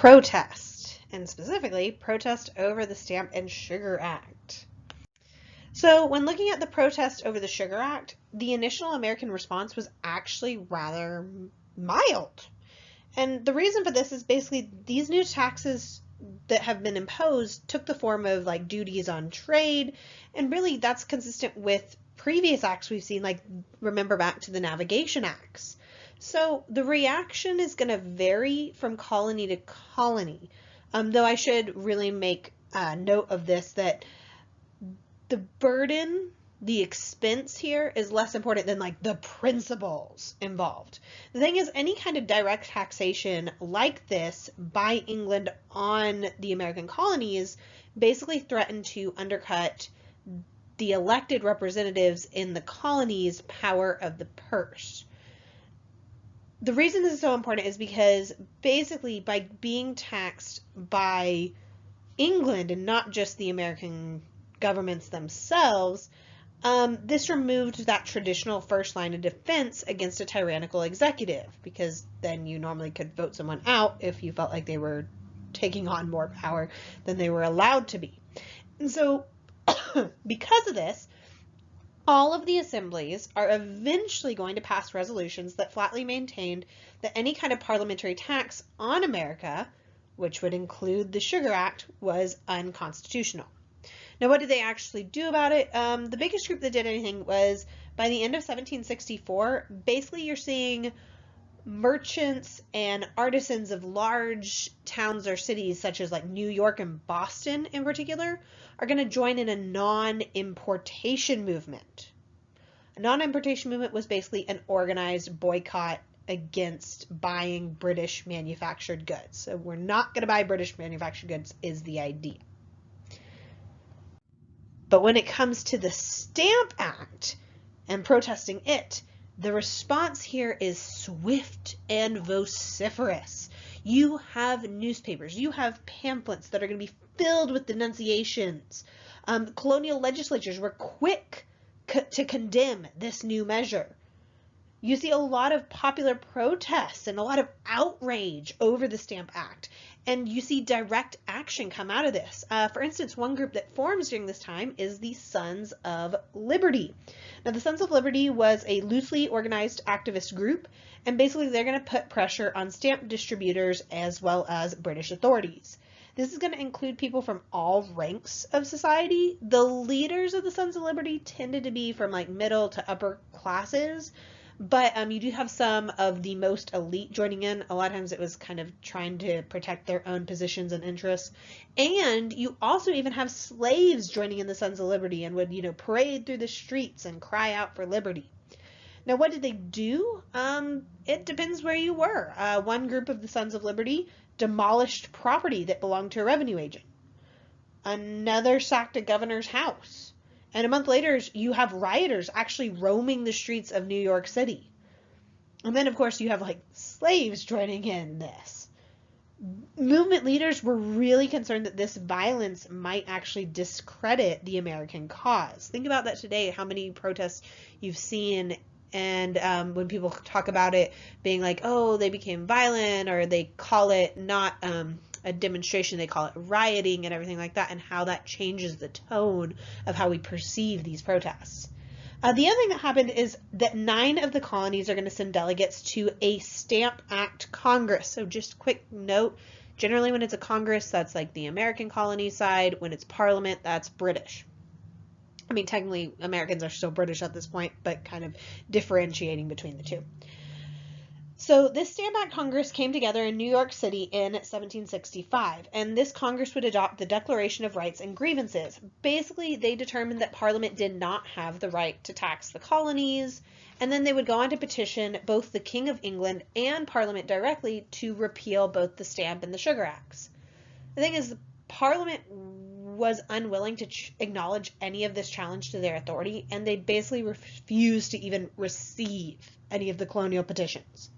protest, and specifically protest over the Stamp and Sugar Act. So when looking at the protest over the Sugar Act, the initial American response was actually rather mild. And the reason for this is basically these new taxes that have been imposed took the form of like duties on trade, and really that's consistent with previous acts we've seen, like remember back to the Navigation Acts. So the reaction is going to vary from colony to colony, though I should really make note of this, that the burden, the expense here is less important than like the principles involved. The thing is, any kind of direct taxation like this by England on the American colonies basically threatened to undercut the elected representatives in the colonies' power of the purse. The reason this is so important is because basically by being taxed by England and not just the American governments themselves, this removed that traditional first line of defense against a tyrannical executive, because then you normally could vote someone out if you felt like they were taking on more power than they were allowed to be. And so because of this, all of the assemblies are eventually going to pass resolutions that flatly maintained that any kind of parliamentary tax on America, which would include the Sugar Act, was unconstitutional. Now, what did they actually do about it? The biggest group that did anything was, by the end of 1764, basically you're seeing merchants and artisans of large towns or cities, such as like New York and Boston in particular, are going to join in a non-importation movement. A non-importation movement was basically an organized boycott against buying British manufactured goods. So we're not going to buy British manufactured goods is the idea. But when it comes to the Stamp Act and protesting it, the response here is swift and vociferous. You have newspapers, you have pamphlets that are going to be filled with denunciations. Colonial legislatures were quick to condemn this new measure. You see a lot of popular protests and a lot of outrage over the Stamp Act, and you see direct action come out of this. For instance, one group that forms during this time is the Sons of Liberty. Now, the Sons of Liberty was a loosely organized activist group, and basically they're going to put pressure on stamp distributors as well as British authorities. This is going to include people from all ranks of society. The leaders of the Sons of Liberty tended to be from like middle to upper classes, but you do have some of the most elite joining in. A lot of times it was kind of trying to protect their own positions and interests. And you also even have slaves joining in the Sons of Liberty and would, parade through the streets and cry out for liberty. Now, what did they do? It depends where you were. One group of the Sons of Liberty demolished property that belonged to a revenue agent. Another sacked a governor's house. And a month later, you have rioters actually roaming the streets of New York City. And then, of course, you have like slaves joining in this. Movement leaders were really concerned that this violence might actually discredit the American cause. Think about that today, how many protests you've seen, and when people talk about it being like, oh, they became violent, or they call it not a demonstration, they call it rioting and everything like that, and how that changes the tone of how we perceive these protests. The other thing that happened is that 9 of the colonies are going to send delegates to a Stamp Act Congress. So just quick note, generally when it's a Congress, that's like the American colony side. When it's Parliament, that's British. I mean, technically Americans are still British at this point, but kind of differentiating between the two. So this Stamp Act Congress came together in New York City in 1765, and this Congress would adopt the Declaration of Rights and Grievances. Basically, they determined that Parliament did not have the right to tax the colonies, and then they would go on to petition both the King of England and Parliament directly to repeal both the Stamp and the Sugar Acts. The thing is, Parliament was unwilling to acknowledge any of this challenge to their authority, and they basically refused to even receive any of the colonial petitions.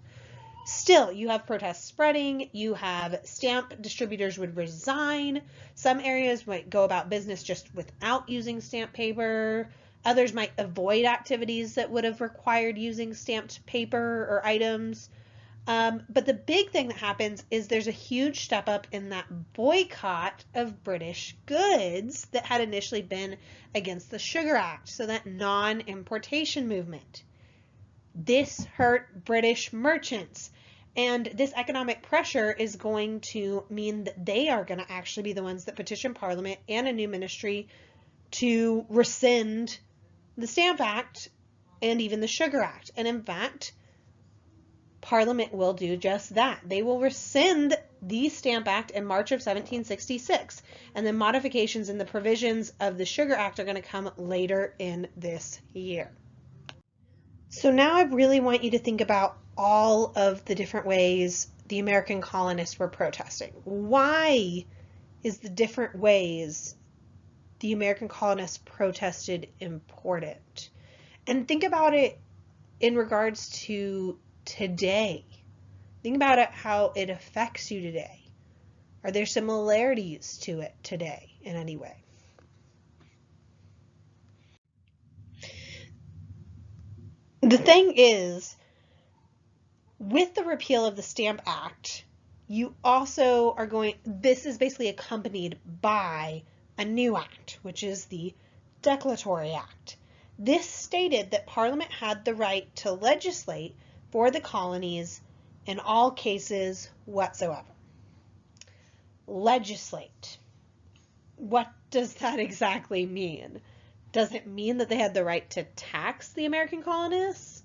Still, you have protests spreading, you have stamp distributors would resign, some areas might go about business just without using stamp paper, others might avoid activities that would have required using stamped paper or items. But the big thing that happens is there's a huge step up in that boycott of British goods that had initially been against the Sugar Act, so that non-importation movement. This hurt British merchants, and this economic pressure is going to mean that they are going to actually be the ones that petition Parliament and a new ministry to rescind the Stamp Act and even the Sugar Act. And in fact, Parliament will do just that. They will rescind the Stamp Act in March of 1766, and then modifications in the provisions of the Sugar Act are going to come later in this year. So now I really want you to think about all of the different ways the American colonists were protesting. Why is the different ways the American colonists protested important? And think about it in regards to today. Think about it, how it affects you today. Are there similarities to it today in any way? The thing is, with the repeal of the Stamp Act, you also are this is basically accompanied by a new act, which is the Declaratory Act. This stated that Parliament had the right to legislate for the colonies in all cases whatsoever. Legislate. What does that exactly mean? Does it mean that they had the right to tax the American colonists?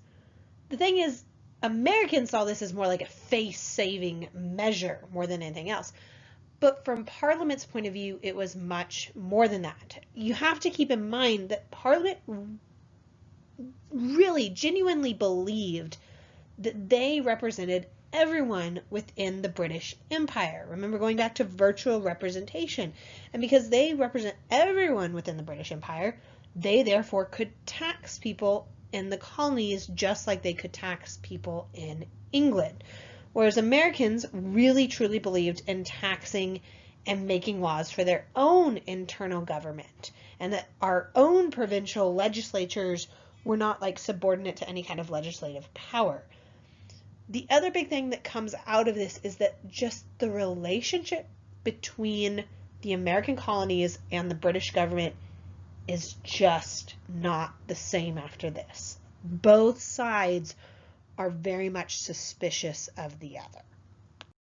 The thing is, Americans saw this as more like a face-saving measure more than anything else. But from Parliament's point of view, it was much more than that. You have to keep in mind that Parliament really genuinely believed that they represented everyone within the British Empire. Remember, going back to virtual representation. And because they represent everyone within the British Empire, they therefore could tax people in the colonies just like they could tax people in England. Whereas Americans really truly believed in taxing and making laws for their own internal government, and that our own provincial legislatures were not like subordinate to any kind of legislative power. The other big thing that comes out of this is that just the relationship between the American colonies and the British government is just not the same after this. Both sides are very much suspicious of the other.